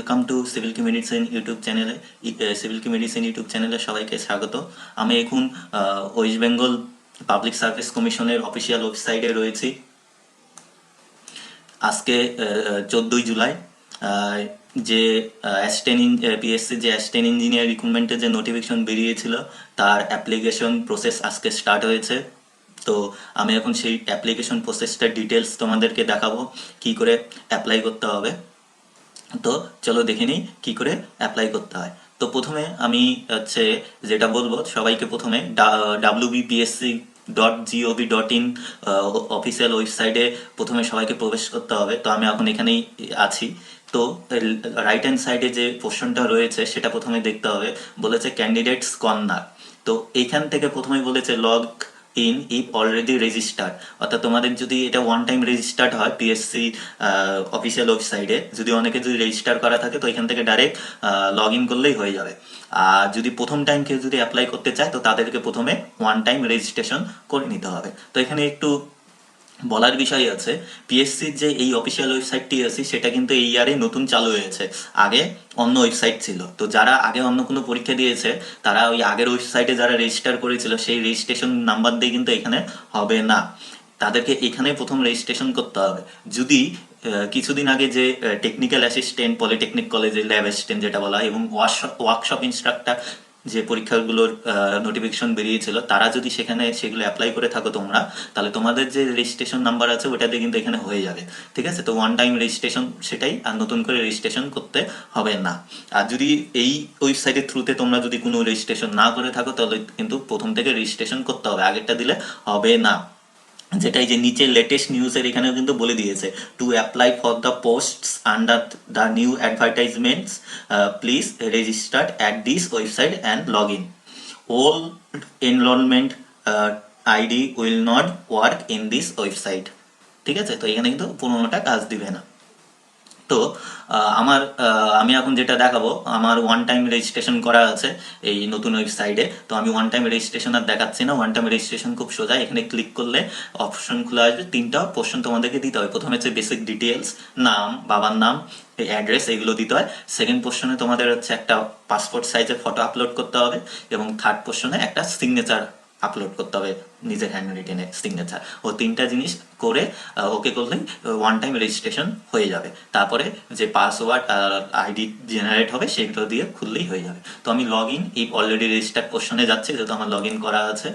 Welcome to civil কি medicine YouTube চ্যানেলে। Civil কি মেডিসিন ইউটিউব চ্যানেলে সবাইকে স্বাগত। আমি এখন ওয়েস্ট বেঙ্গল পাবলিক সার্ভিস কমিশনের অফিসিয়াল ওয়েবসাইটে রয়েছি। আজকে 14ই জুলাই যে পিএসসি যে অ্যাসিস্ট্যান্ট ইঞ্জিনিয়ার রিক্রুটমেন্টের যে নোটিফিকেশন বেরিয়েছিল তার অ্যাপ্লিকেশন প্রসেস আজকে স্টার্ট হয়েছে। তো আমি এখন সেই অ্যাপ্লিকেশন প্রসেসটার ডিটেলস তোমাদেরকে দেখাবো, কি করে অ্যাপ্লাই করতে হবে। তো চলো দেখে নিই কী করে অ্যাপ্লাই করতে হয়। তো প্রথমে আমি যেটা বলবো, সবাইকে প্রথমে wbpsc.gov.in অফিসিয়াল ওয়েবসাইটে প্রথমে সবাইকে প্রবেশ করতে হবে। তো আমি এখন এখানেই আছি। তো রাইট হ্যান্ড সাইডে যে পোর্শনটা রয়েছে সেটা প্রথমে দেখতে হবে। বলেছে ক্যান্ডিডেটস কর্নার। তো এইখান থেকে প্রথমে বলেছে log in if already registered, অর্থাৎ তোমাদের যদি এটা ওয়ান টাইম রেজিস্টার্ড হয় পিএসসি অফিসিয়াল ওয়েবসাইটে, যদি অনেকে যদি রেজিস্টার করা থাকে তো এখান থেকে ডাইরেক্ট লগ ইন করলেই হয়ে যাবে। আর যদি প্রথম টাইম কেউ যদি অ্যাপ্লাই করতে চায় তো তাদেরকে প্রথমে ওয়ান টাইম রেজিস্ট্রেশন করে নিতে হবে। তো এখানে একটু বলার বিষয় আছে, পিএসসির যে এই অফিসিয়াল ওয়েবসাইটটি আছে সেটা কিন্তু এই ইয়ারে নতুন চালু হয়েছে। আগে অন্য ওয়েবসাইট ছিল। তো যারা আগে অন্য কোনো পরীক্ষা দিয়েছে তারা ওই আগের ওয়েবসাইটে যারা রেজিস্টার করেছিল সেই রেজিস্ট্রেশন নাম্বার দিয়ে কিন্তু এখানে হবে না, তাদেরকে এখানে প্রথম রেজিস্ট্রেশন করতে হবে। যদি কিছুদিন আগে যে টেকনিক্যাল অ্যাসিস্ট্যান্ট পলিটেকনিক কলেজে ল্যাব অ্যাসিস্ট্যান্ট যেটা বলা হয় এবং ওয়ার্কশপ ইনস্ট্রাক্টর যে পরীক্ষাগুলোর নোটিফিকেশন বেরিয়েছিল, তারা যদি সেখানে সেগুলো অ্যাপ্লাই করে থাকো তোমরা, তাহলে তোমাদের যে রেজিস্ট্রেশন নাম্বার আছে ওটাতে কিন্তু এখানে হয়ে যাবে। ঠিক আছে, তো ওয়ান টাইম রেজিস্ট্রেশন সেটাই, আর নতুন করে রেজিস্ট্রেশন করতে হবে না। আর যদি এই ওয়েবসাইটের থ্রুতে তোমরা যদি কোনো রেজিস্ট্রেশন না করে থাকো তাহলে কিন্তু প্রথম থেকে রেজিস্ট্রেশন করতে হবে, আগেরটা দিলে হবে না। যেটাই যে নিচে লেটেস্ট নিউজের এখানেও কিন্তু বলে দিয়েছে, to apply for the posts under the new advertisements please registered at this website and log in. Old enrollment ID will not work in this website. ঠিক আছে, তো এখানে কিন্তু পুরোনোটা কাজ দিবে না। তো আমি এখন যেটা দেখাবো, আমার ওয়ান টাইম রেজিস্ট্রেশন করা আছে এই নতুন ওয়েবসাইটে। তো আমি ওয়ান টাইম রেজিস্ট্রেশন আর দেখাচ্ছি না। ওয়ান টাইম রেজিস্ট্রেশন খুব সোজা, এখানে ক্লিক করলে অপশন খুলে আসবে। তিনটা পোর্শন তোমাদেরকে দিতে হবে। প্রথমে হচ্ছে বেসিক ডিটেলস, নাম, বাবার নাম, অ্যাড্রেস, এগুলো দিতে হয়। সেকেন্ড পোর্শনে তোমাদের একটা পাসপোর্ট সাইজের ফটো আপলোড করতে হবে এবং থার্ড পোর্শনে একটা সিগনেচার আপলোড করতে হবে, নিজের হ্যান্ড রিটেনের সিগনেচার। ও তিনটা জিনিস করে ওকে করলেই ওয়ান টাইম রেজিস্ট্রেশন হয়ে যাবে। তারপরে যে পাসওয়ার্ড আর আইডি জেনারেট হবে সেগুলো দিয়ে খুললেই হয়ে যাবে। তো আমি লগ ইন এই অলরেডি রেজিস্টার্ড পোর্শনে যাচ্ছি, যেহেতু আমার লগ ইন করা আছে।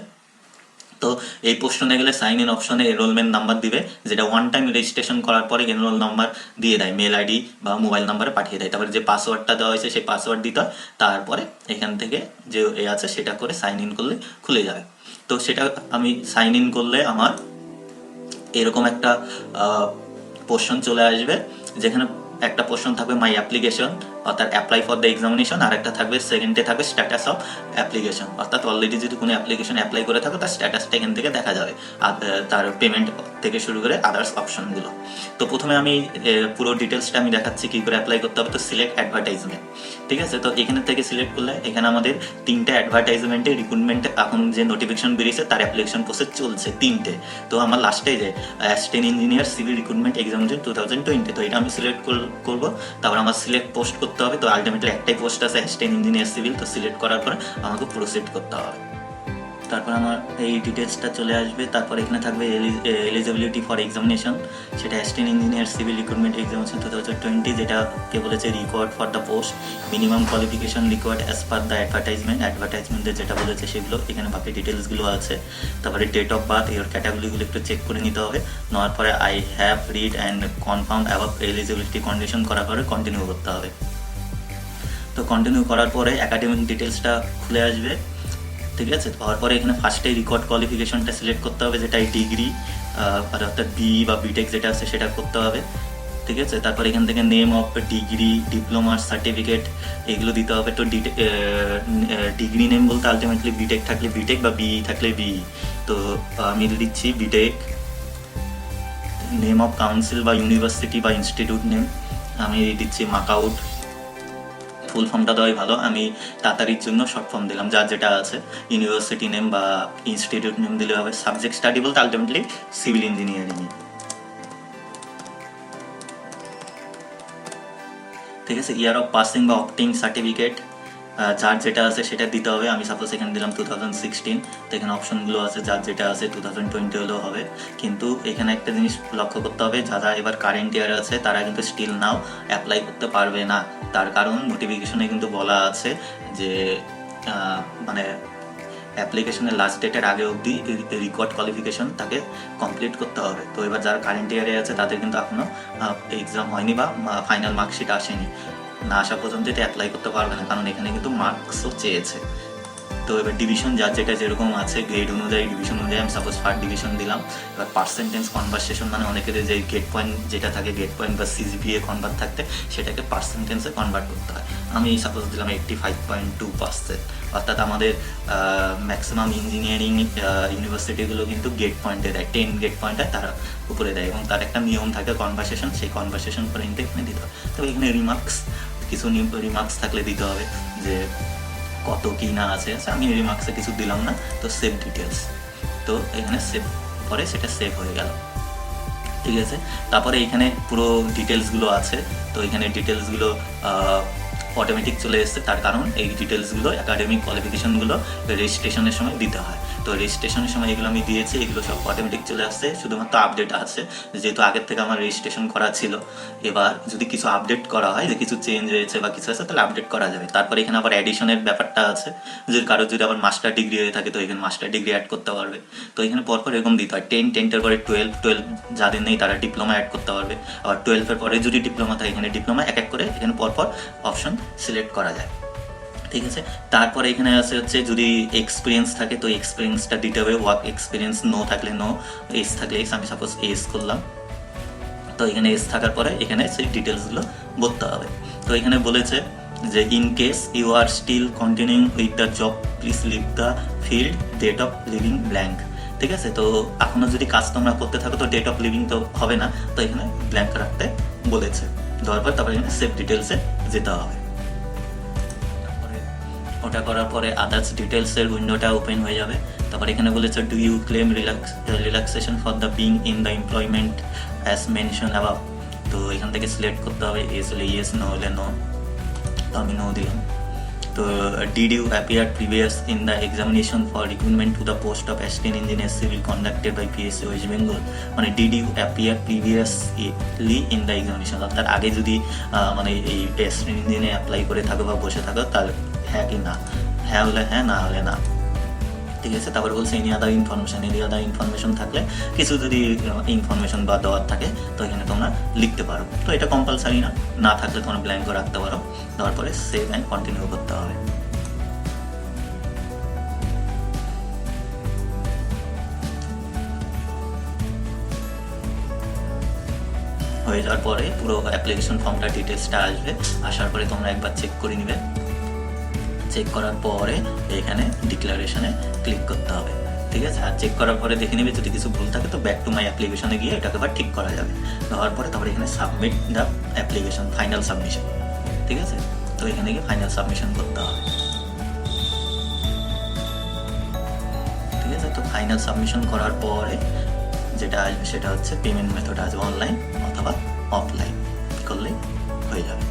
তো এই পোর্শনে গেলে সাইন ইন অপশনে এনরোলমেন্ট নাম্বার দিবে, যেটা ওয়ান টাইম রেজিস্ট্রেশন করার পরে এনরোল নাম্বার দিয়ে দেয়, মেল আইডি বা মোবাইল নাম্বারে পাঠিয়ে দেয়। তারপরে যে পাসওয়ার্ডটা দেওয়া হয়েছে সেই পাসওয়ার্ড দিতে হয়। তারপরে এখান থেকে যে এ আছে সেটা করে সাইন ইন করলে খুলে যাবে। তো সেটা আমি সাইন ইন করলে আমার এরকম একটা পোর্শন চলে আসবে, যেখানে একটা পোর্শন থাকবে মাই অ্যাপ্লিকেশন, অর্থাৎ অ্যাপ্লাই ফর দ্য এক্সামিনেশন, আর একটা থাকবে সেকেন্ডে থাকবে স্ট্যাটাস অফ অ্যাপ্লিকেশন, অর্থাৎ অলরেডি যদি কোনো অ্যাপ্লিকেশন অ্যাপ্লাই করে থাকো তার স্ট্যাটাসটা এখান থেকে দেখা যাবে, আর তার পেমেন্ট থেকে শুরু করে আদার্স অপশনগুলো। তো প্রথমে আমি পুরো ডিটেলসটা আমি দেখাচ্ছি কী করে অ্যাপ্লাই করতে হবে। তো সিলেক্ট অ্যাডভার্টাইজমেন্ট, ঠিক আছে। তো এখানে থেকে সিলেক্ট করলে এখানে আমাদের তিনটে অ্যাডভার্টাইজমেন্টে রিক্রুটমেন্টে এখন যে নোটিফিকেশন বেরিয়েছে তার অ্যাপ্লিকেশন প্রসেস চলছে তিনটে। তো আমার লাস্টে যে assistant engineer civil recruitment examination 2020, তো এটা আমি সিলেক্ট করবো। তারপর আমার সিলেক্ট পোস্ট করতে হবে। তো আলটিমেটলি একটাই পোস্ট আছে অ্যাসিস্ট্যান্ট ইঞ্জিনিয়ার সিভিল। তো সিলেক্ট করার পর আমাকে প্রসিড করতে হবে। তারপর আমার এই ডিটেলসটা চলে আসবে। তারপর এখানে থাকবে এলিজিবিলিটি ফর এক্সামিনেশন, সেটা assistant engineer civil recruitment examination 2020, যেটাকে বলেছে required for the post, minimum qualification required as per the অ্যাডভার্টাইজমেন্টে যেটা বলেছে সেগুলো এখানে বাকি ডিটেলসগুলো আছে। তারপরে ডেট অফ বার্থ, এর ক্যাটাগরিগুলো একটু চেক করে নিতে হবে। নেওয়ার পরে I have read and confirm above eligibility condition করার পরে কন্টিনিউ করতে হবে। তো কন্টিনিউ করার পরে একাডেমিক ডিটেলসটা খুলে আসবে, ঠিক আছে। তারপরে এখানে ফার্স্টে রেকর্ড কোয়ালিফিকেশনটা সিলেক্ট করতে হবে, যেটা ডিগ্রি অর্থাৎ বি বা বিটেক যেটা আছে সেটা করতে হবে, ঠিক আছে। তারপরে এখান থেকে name of degree, diploma, certificate এগুলো দিতে হবে। তো ডিগ্রি নেম বলতে আলটিমেটলি বিটেক থাকলে বিটেক বা বি থাকলে বি। তো আমি দিচ্ছি বিটেক। নেম অফ কাউন্সিল বা ইউনিভার্সিটি বা ইনস্টিটিউট নেম আমি দিচ্ছি মাকআউট। ফুল ফর্মটা দেওয়াই ভালো, আমি তাড়াতাড়ির জন্য শর্ট ফর্ম দিলাম, যার যেটা আছে। ইউনিভার্সিটি নেম বা ইনস্টিটিউট নেম দিলে হবে। সাবজেক্ট স্টাডি বলতে আলটিমেটলি সিভিল ইঞ্জিনিয়ারিং, ঠিক আছে। ইয়ার অফ পাসিং বা অপটিং সার্টিফিকেট যার যেটা আছে সেটা দিতে হবে। আমি সাপোজ এখানে দিলাম 2016, তো এখানে অপশনগুলো আছে, যার যেটা আছে 2020 হলেও হবে। কিন্তু এখানে একটা জিনিস লক্ষ্য করতে হবে, যারা এবার কারেন্ট ইয়ার আছে তারা কিন্তু স্টিল নাও অ্যাপ্লাই করতে পারবে না। তার কারণ নোটিফিকেশনে কিন্তু বলা আছে যে মানে অ্যাপ্লিকেশনের লাস্ট ডেটের আগে অবধি রিকোয়ার্ড কোয়ালিফিকেশন তাকে কমপ্লিট করতে হবে। তো এবার যারা কারেন্ট ইয়ারে আছে তাদের কিন্তু এখনও এক্সাম হয়নি বা ফাইনাল মার্কশিট আসেনি, না আসা পর্যন্ত এটা অ্যাপ্লাই করতে পারবে না, কারণ এখানে কিন্তু মার্কসও চেয়েছে। তো এবার ডিভিশন যার যেটা যেরকম আছে গ্রেড অনুযায়ী, ডিভিশন অনুযায়ী আমি সাপোজ 3rd ডিভিশন দিলাম। এবার পার্সেন্টেজ কনভার্সেশন মানে অনেকের যে গেট পয়েন্ট যেটা থাকে, গেট পয়েন্ট বা সিজিপিএ কনভার্ট থাকতে সেটাকে পার্সেন্টেজে কনভার্ট করতে হয়। আমি সাপোজ দিলাম 85.2%। অর্থাৎ আমাদের ম্যাক্সিমাম ইঞ্জিনিয়ারিং ইউনিভার্সিটিগুলো কিন্তু গেট পয়েন্টে দেয়, 10 গেট পয়েন্টে তারা উপরে দেয়, এবং তার একটা নিয়ম থাকে কনভার্সেশন, সেই কনভার্সেশন করে এখানে দিতে হয়। তবে এখানে রিমার্কস, কিছু রিমার্কস থাকলে দিতে হবে যে কত কি না আছে। আমি রিমার্কসে কিছু দিলাম না, তো সেভ ডিটেলস, তো এখানে সেভ পরে সেটা সেভ হয়ে গেল। ঠিক আছে, তারপরে এখানে পুরো ডিটেলসগুলো আছে। তো এখানে ডিটেলসগুলো অটোমেটিক চলে এসছে, তার কারণ এই ডিটেলসগুলো একাডেমিক কোয়ালিফিকেশনগুলো রেজিস্ট্রেশনের সময় দিতে হয়। তো রেজিস্ট্রেশনের সময় এগুলো আমি দিয়েছি, এগুলো সব অটোমেটিক চলে আসছে, শুধুমাত্র আপডেট আছে যেহেতু আগের থেকে আমার রেজিস্ট্রেশন করা ছিল। এবার যদি কিছু আপডেট করা হয়, যে কিছু চেঞ্জ হয়েছে বা কিছু আছে, তাহলে আপডেট করা যাবে। তারপরে এখানে আবার অ্যাডিশনের ব্যাপারটা আছে, যে কারোর যদি আবার মাস্টার ডিগ্রি হয়ে থাকে তো এখানে মাস্টার ডিগ্রি অ্যাড করতে পারবে। তো এখানে পরপর এরকম দিতে হয় 10, 10-এর পরে 12, যাদের নেই তারা ডিপ্লোমা অ্যাড করতে পারবে। আবার 12-এর পরে যদি ডিপ্লোমা থাকে এখানে ডিপ্লোমা এক এক করে এখানে পরপর অপশন সিলেক্ট করা যায়। ঠিক আছে, তারপরে এখানে আছে হচ্ছে যদি এক্সপিরিয়েন্স থাকে তো এক্সপিরিয়েন্সটা দিতে হবে। ওয়ার্ক এক্সপিরিয়েন্স নো থাকলে নো, এস থাকলে এস। আমি সাপোজ এস করলাম, তো এখানে এস থাকার পরে এখানে সেই ডিটেলসগুলো বলতে হবে। তো এখানে বলেছে যে in case you are still continuing with the job please leave the field date of leaving blank. ঠিক আছে, তো এখনও যদি কাজ তোমরা করতে থাকো তো ডেট অফ লিভিং তো হবে না, তো এখানে ব্ল্যাঙ্ক রাখতে বলেছে। দেওয়ার পর তারপরে এখানে সেভ ডিটেলসে যেতে হবে। ওটা করার পরে আদার্স ডিটেলসের উইন্ডোটা ওপেন হয়ে যাবে। তারপর এখানে বলেছে do you claim relaxation for the being in the employment as mentioned above. তো এখান থেকে সিলেক্ট করতে হবে, ইয়েস হলে ইয়েস, নো হলে নো। তো আমি নো দিলাম। তো did you appear previous in the examination for recruitment to the post of assistant engineer civil conducted by PSC West Bengal. মানে did you appear previously in the examination, অর্থাৎ আগে যদি মানে এই অ্যাসিস্ট্যান্ট ইঞ্জিনিয়ার অ্যাপ্লাই করে থাকো বা বসে থাকো তাহলে হ্যাঁ কি না, হ্যাঁ হলে হ্যাঁ, না হলে না। ঠিক আছে, তারপরে বলছে এনি আদার ইনফরমেশন থাকলে, কিছু যদি ইনফরমেশন বা দেওয়ার থাকে তো এখানে তোমরা লিখতে পারো। তো এটা কম্পালসারি না, না থাকলে তোমরা ব্ল্যাঙ্কও রাখতে পারো। দেওয়ার পরে সেভ অ্যান্ড কন্টিনিউ করতে হবে। হয়ে যাওয়ার পরে পুরো অ্যাপ্লিকেশন ফর্মটা ডিটেলসটা আসবে, আসার পরে তোমরা একবার চেক করে নিবে। চেক করার পরে এখানে ডিক্লারেশনে ক্লিক করতে হবে। ঠিক আছে, আর চেক করার পরে দেখে নেবে যদি কিছু ভুল থাকে তো ব্যাক টু মাই অ্যাপ্লিকেশনে গিয়ে এটাকে আবার ঠিক করা যাবে। দেওয়ার পরে তারপরে এখানে submit the application, final submission. ঠিক আছে, তো এখানে গিয়ে ফাইনাল সাবমিশন করতে হবে। ঠিক আছে, তো ফাইনাল সাবমিশন করার পরে যেটা আসবে সেটা হচ্ছে পেমেন্ট মেথড আসবে, অনলাইন অথবা অফলাইন করলেই হয়ে যাবে।